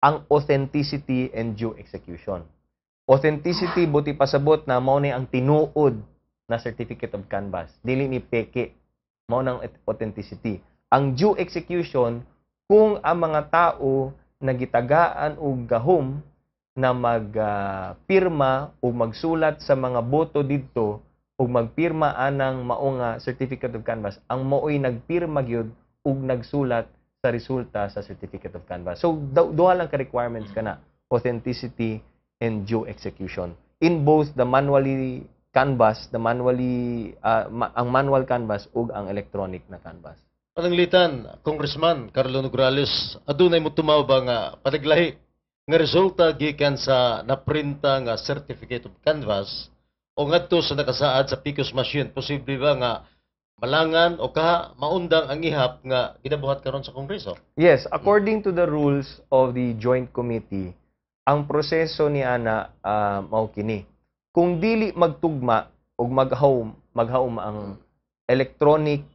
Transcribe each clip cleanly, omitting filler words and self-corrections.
ang authenticity and due execution. Authenticity, buti pasabot na mao ni ang tinuod na certificate of canvas. Dili ni peke. Mao nang authenticity. Ang due execution, kung ang mga tao nagitagaan og gahom na magpirma o magsulat sa mga boto didto o magpirma anang mao nga certificate of canvas, ang mao'y nagpirma gyud ug nagsulat sa resulta sa certificate of canvas. So duha lang ka requirements kana, authenticity and due execution. In both the manually canvas, ang manual canvas ug ang electronic na canvas. Pananglitan, Congressman Carlo Nograles, adunay mo tumaw ba nga panaglahi nga resulta gikan sa naprinta nga certificate of canvas o ngadto sa nakasaad sa PCOS machine, posible ba nga malangan o maundang ang ihap nga ginabuhat karon sa Kongreso? Yes, according to the rules of the Joint Committee, ang proseso ni ana mao kini. Kung dili magtugma ug maghawom ang electronic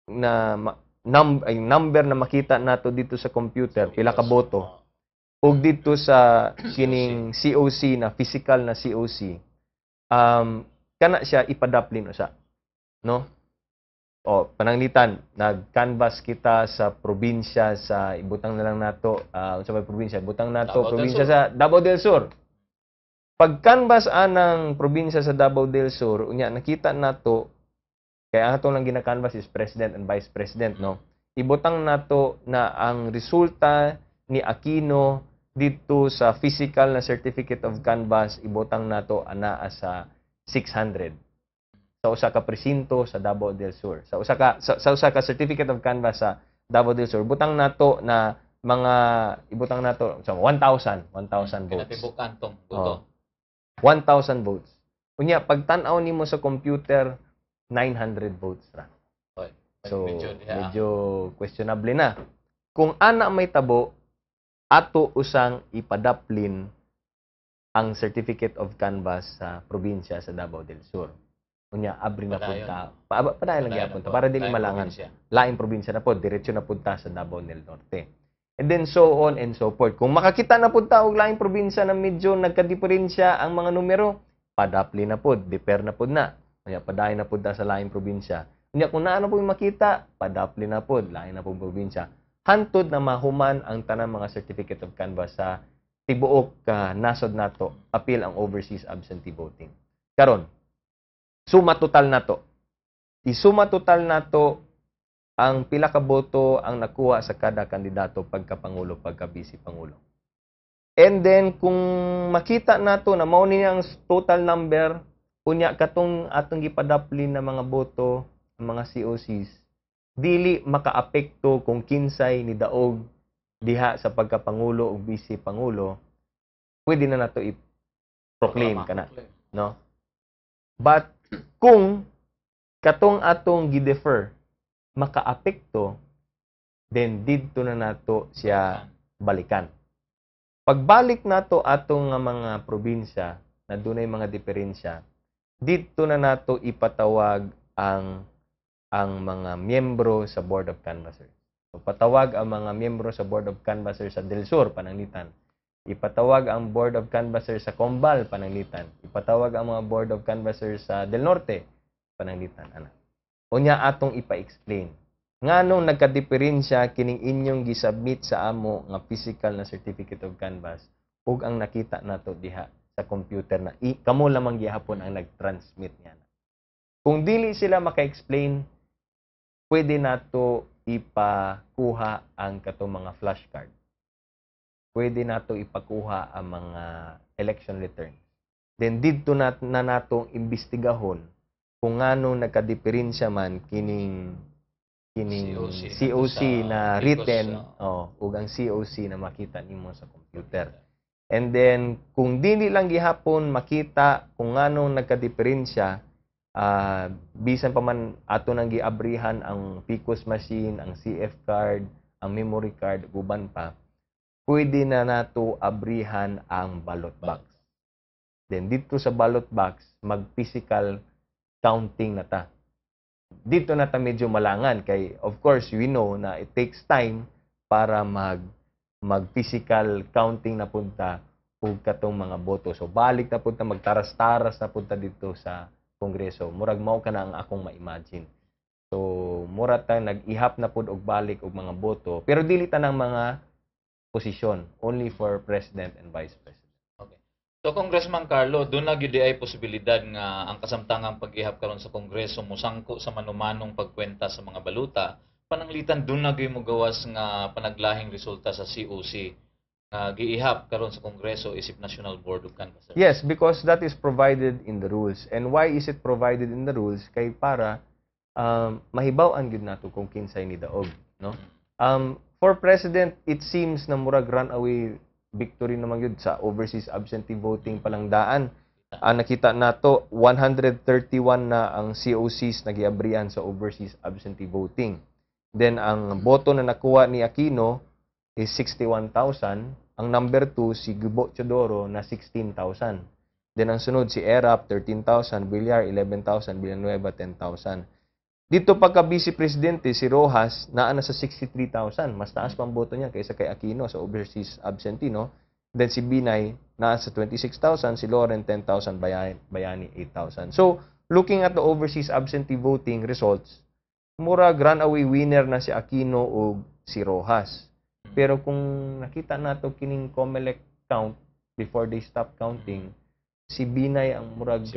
na number na makita nato dito sa computer, pila ka boto, ug dito sa kining COC na physical na COC, kana siya ipadaplin usa, no? O pananglitan, nag-canvas kita sa probinsya sa ibutang na lang nato, unsa may probinsya, ibutang nato Davao del probinsya Sur. sa Davao del Sur. Pag canvas anang probinsya sa Davao del Sur, unya nakita nato kaya atong lang gina-canvas is president and vice president, no? Ibutang nato na ang resulta ni Aquino dito sa physical na certificate of canvas, ibutang nato anaa sa 600 sa usa ka presinto sa Davao del Sur. Sa usa ka certificate of canvas sa Davao del Sur, butang nato na mga ibutang nato sa 1,000 votes. Kinatibukan tong Oh, boto. 1,000 votes. Unya pagtan-aw nimo sa computer 900 votes ra. Oy, So, medyo diha. medyo questionable na. Kung ana may tabo, ato usang ipadaplin ang certificate of canvas sa probinsya sa Davao del Sur. Unya, abri na Padayon. punta. Padayon lang gyapon ta para dili malangan. Laing probinsya na pod, diretso na punta sa Davao del Norte. And then so on and so forth. Kung makakita na punta og laing probinsya na medyo nagkadiferensya ang mga numero, padapli na pod, defer na pod na. Unya, padayon na pod ta sa laing probinsya. Unya, kung naano po makita, padapli na pod, laing na pod probinsya. Hantod na mahuman ang tanang mga certificate of canvas sa tibuok nasod nato, appeal ang overseas absentee voting. Karon, suma total nato. Isuma total nato ang pila ka boto ang nakuha sa kada kandidato pagka-pangulo, pagka-vice pangulo. And then kung makita nato na mao ni ang total number, unya katong atong gipadaplin na mga boto, mga COCs, dili makaapekto kung kinsay ni daog diha sa pagka-pangulo o vice pangulo, pwede na nato i-proclaim kana, no? But kung katong atong gi-defer makaapekto, then didto na nato siya balikan. Pagbalik nato atong nga mga probinsya na dunay mga diferensya, didto na nato ipatawag ang mga miyembro sa Board of Canvassers. So, patawag ang mga miyembro sa Board of Canvassers sa Del Sur, pananglitan. Ipatawag ang Board of Canvassers sa Combal, pananglitan. Ipatawag ang mga Board of Canvassers sa Del Norte, pananglitan. Unya atong ipa-explain. Nganong nagkadiferensya kining inyong gisubmit sa amo nga physical na certificate of canvas ug ang nakita nato diha sa computer na kamo lamang gihapon ang nag-transmit niya. Kung dili sila maka-explain, pwede nato ipakuha ang katong mga flashcard. Pwede nato ipakuha ang mga election return. Then didto na natong imbestigahon kung nganong nagkadiferensya man kining COC na written ug ang COC na makita nimo sa computer. And then kung dili lang gihapon makita kung nganong nagkadiferensya, bisan pa man ato nang giabrihan ang PCOS machine, ang CF card, ang memory card, uban pa, pwede na nato abrihan ang ballot box. Then dito sa ballot box, mag-physical counting na ta. Dito na ta medyo malangan kay of course we know na it takes time para mag-physical counting na punta ug katong mga boto. So balik na punta, magtaras-taras na punta dito sa Kongreso. Murag mao kana ang akong ma-imagine. So mura ta nag-ihap na pud og balik og mga boto, pero dili tanang mga posisyon, only for President and Vice President. Okay. So Congressman Carlo, doon na gyud ay posibilidad nga ang kasamtangang pag-ihap karon sa Kongreso musangko sa manumanong pagkwenta sa mga baluta, pananglitan doon na gyud mo gawas nga panaglahing resulta sa COC nga giihap karon sa Kongreso isip National Board of Canvassers. Yes, because that is provided in the rules. And why is it provided in the rules? Kay para mahibaw-an gyud nato kung kinsay ni daog, no? For President, it seems na murag runaway victory naman yun sa overseas absentee voting palang daan. Nakita nato 131 na ang COCs nagiabrihan sa overseas absentee voting. Then ang boto na nakuha ni Aquino is 61,000. Ang number 2 si Gubo Chodoro na 16,000. Then ang sunod si Erap 13,000, Villar 11,000, Villanueva 10,000. Dito pagka Vice Presidente, si Rojas, naana sa 63,000. Mas taas pang boto niya kaysa kay Aquino sa overseas absentee, no? Then si Binay, nasa 26,000. Si Loren, 10,000. Bayani, 8,000. So, looking at the overseas absentee voting results, murag runaway winner na si Aquino o si Rojas. Pero kung nakita nato kining COMELEC count before they stop counting, si Binay ang murag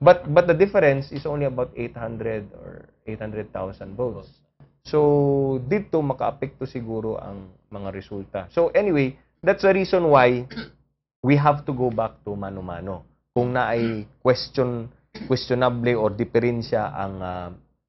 but the difference is only about 800 or 800,000 votes. So dito makaapekto siguro ang mga resulta. So anyway, that's the reason why we have to go back to mano-mano. Kung naay questionable or diferensya ang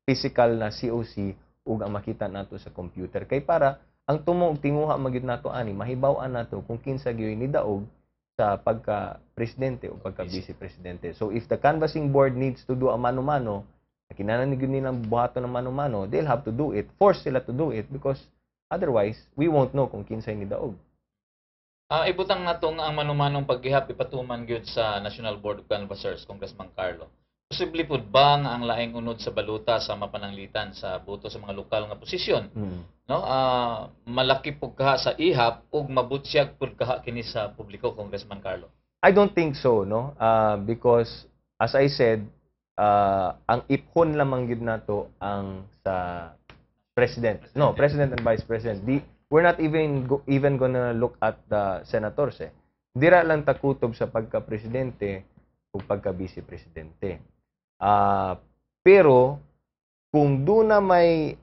physical na COC ug ang makita nato sa computer kay para ang tumong tinguha magid nato ani mahibaw-an nato kung kinsa gyud ni daog sa pagka-presidente o pagka-vice-presidente. So, if the canvassing board needs to do a mano-mano, kinahanglan nilang buhaton ng mano-mano, they'll have to do it. Force sila to do it because otherwise, we won't know kung kinsay ni daog. Ibutang natong ang manumanong paghihap ipatuman gyud sa National Board of Canvassers, Congressman Carlo. Posible pud ba nga ang laing unod sa baluta sa mapananglitan sa boto sa mga lokal nga posisyon? No? Malaki pud kaha sa ihap ug mabutsyag pud kaha kini sa publiko, Congressman Carlo. I don't think so, no? Because as I said, ang iphon lamang gyud nato ang sa president. No, president and vice president. We're not even gonna look at the senators. Dira lang takutob sa pagka-presidente o pagka-vice presidente. Pero kung doon na may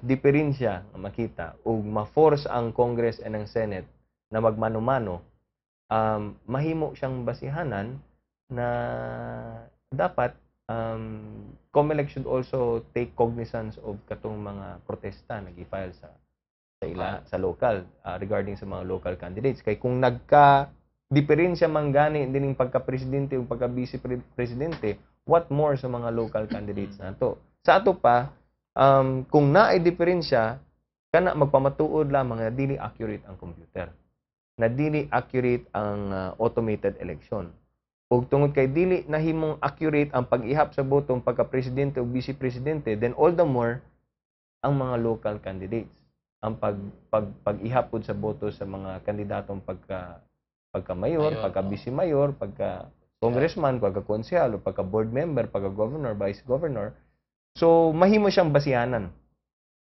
diferensya na makita o ma-force ang Congress and ang Senate na magmano-mano, mahimo siyang basihanan na dapat COMELEC should also take cognizance of katong mga protesta nag-file sa local regarding sa mga local candidates. Kay kung diferensya man gani dining pagka-presidente o pagka-vice presidente, what more sa mga local candidates nato. Sa ato pa, kung naay diferensya, kana magpamatuod lamang na dili accurate ang computer. Na dili accurate ang automated election. Ug tungod kay dili nahimong accurate ang pag-ihap sa botong pagka-presidente o vice presidente, then all the more ang mga local candidates. Ang pag-ihap pud sa boto sa mga kandidatong pagka-mayor, pagka-vice mayor, pagka-congressman, pagka-konsehal, pagka-board member, pagka-governor, vice-governor. So, mahimo siyang basihanan.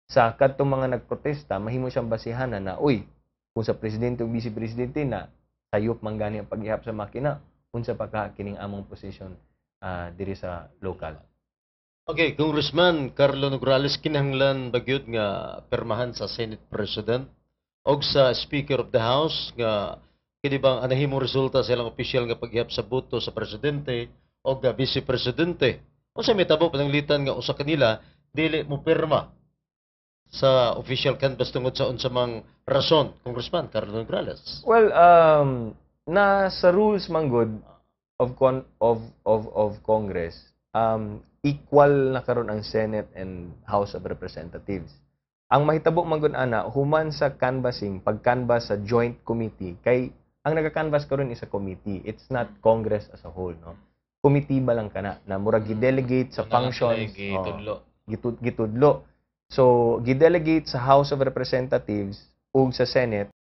Sa kadtong mga nagprotesta, mahimo siyang basihanan na, uy, kung sa presidente o vice-presidente na sayop man gani ang pag-ihap sa makina, unsa pa ka kining among posisyon diri sa local. Okay, Congressman Carlo Nograles, kinahanglan bagyod nga permahan sa Senate President o sa Speaker of the House nga kini bang anahimong resulta sa ilang opisyal nga paghihap sa boto sa presidente o vice presidente. O sa mitabo pananglitan nga usa kanila dili mo pirma sa official canvass tungod sa unsa mang rason, Congressman Carlo Nograles. Well, na sa rules man good of Congress, equal na karon ang Senate and House of Representatives. Ang mahitabo man gud ana human sa canvassing, pag-canvass sa joint committee kay ang nagka-canvass karon is a committee. It's not Congress as a whole, no. Committee ba lang kana na murag gi-delegate sa functions, gitudlo. So, gi-delegate sa House of Representatives ug sa Senate